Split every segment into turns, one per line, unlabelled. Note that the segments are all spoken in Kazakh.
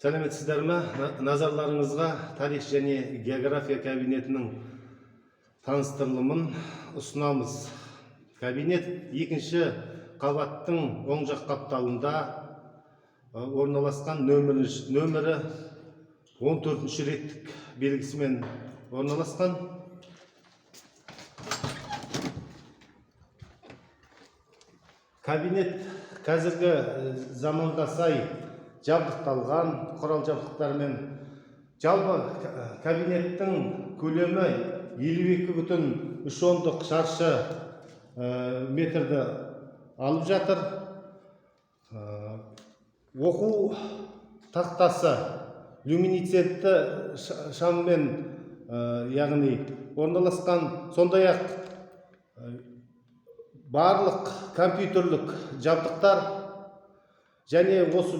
Сәлеметсіздер ме? Назарларыңызға тарих және география кабинетінің таныстырылымын ұсынамыз. Кабинет екінші қабаттың оң жақ қапталында орналасқан, нөмірі 14-ші реттік белгісімен орналасқан. Кабинет қазіргі заманға сай жабдықталған, құрал жабдықтармен. Жалпы кабинеттің көлемі 52,3 шаршы метрді алып жатыр. Оқу тақтасы люминесцентті шаммен яғни орналасқан, сондай-ақ барлық компьютерлік жабдықтар және осы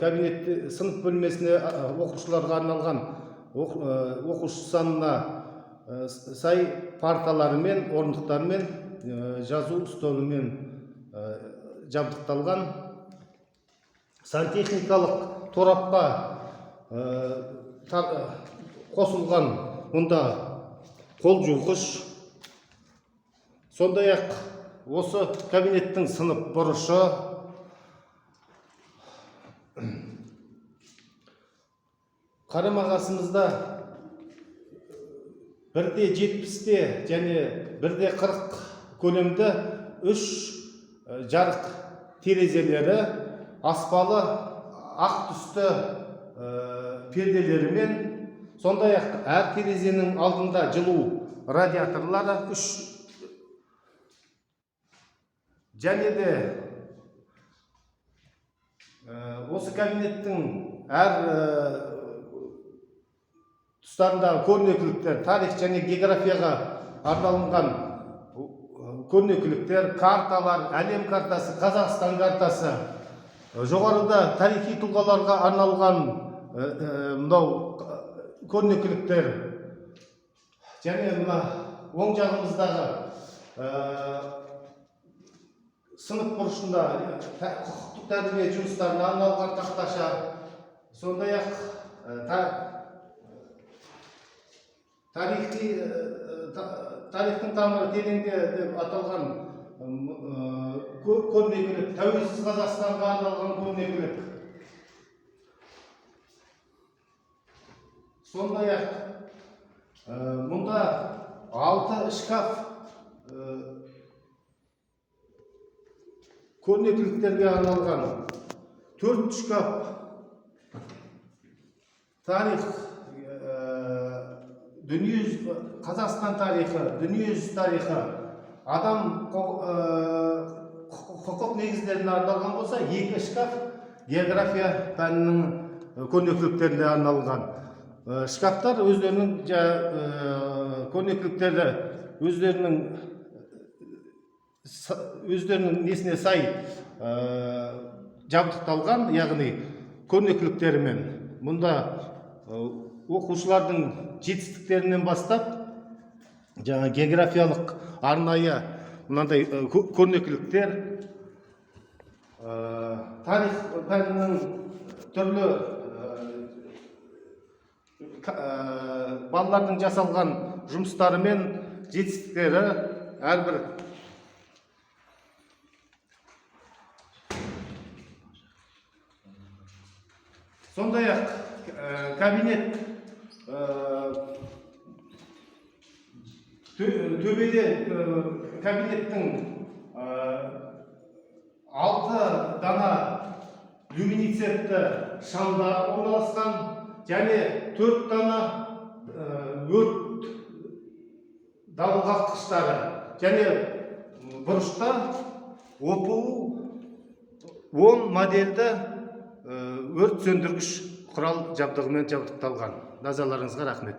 кабинет сынып бөлмесіне оқушыларға арналған оқушы санына сай парталарымен, орындықтармен, жазу столымен жабдықталған. Сантехникалық торапқа қосылған мұнда қол жуғыш. Сондай-ақ осы кабинеттің сынып бұрышы, қарама-қарсымызда 1/70 және 1/40 көлемді 3 жарық терезелері, аспалы ақ түсті перделерімен, сондай-ақ әр терезенің алдында жылу радиаторлары 3 және де осы кабинеттің әр тұстарындағы көрнекіліктер, тарих және географияға арналған көрнекіліктер, карталар, әлем картасы, Қазақстан картасы, жоғарыда тарихи тұлғаларға арналған мынау көрнекіліктер, және мына оң жағымыздағы сынып бұрышында құқықтық тәрбие жұмыстарына арналған тақташа, сондай-ақ тарихтың тамыры тереңде деп аталған көрнекілік, тәуелсіз Қазақстанға арналған көрнекілік. Сондай-ақ мұнда 6 шкаф көрнекіліктерге арналған, 4 шкаф тарих, Қазақстан тарихы, дүниежүзі тарихы, адам құқық негіздеріне арналған болса, 2 шкаф география пәнінің көрнекіліктеріне арналған. Шкафтар өздерінің көрнекіліктері өздерінің несіне сай жабдықталған, яғни көрнекіліктерімен. Мұнда оқушылардың жетістіктерінен бастап, жаңа географиялық арнайы мынандай көрнекіліктер, тарих пәнінің түрлі балалардың жасалған жұмыстары мен жетістіктері әрбір. Сондай-ақ кабинет төбеде кабинеттің 6 дана люминесцентті шамдар орналасқан, және 4 дана өрт дабылғаққыштары, және бұрышта ОПУ 10 модельді өрт сөндіргіш құрал жабдығымен жабдықталған. Назарларыңызға рахмет.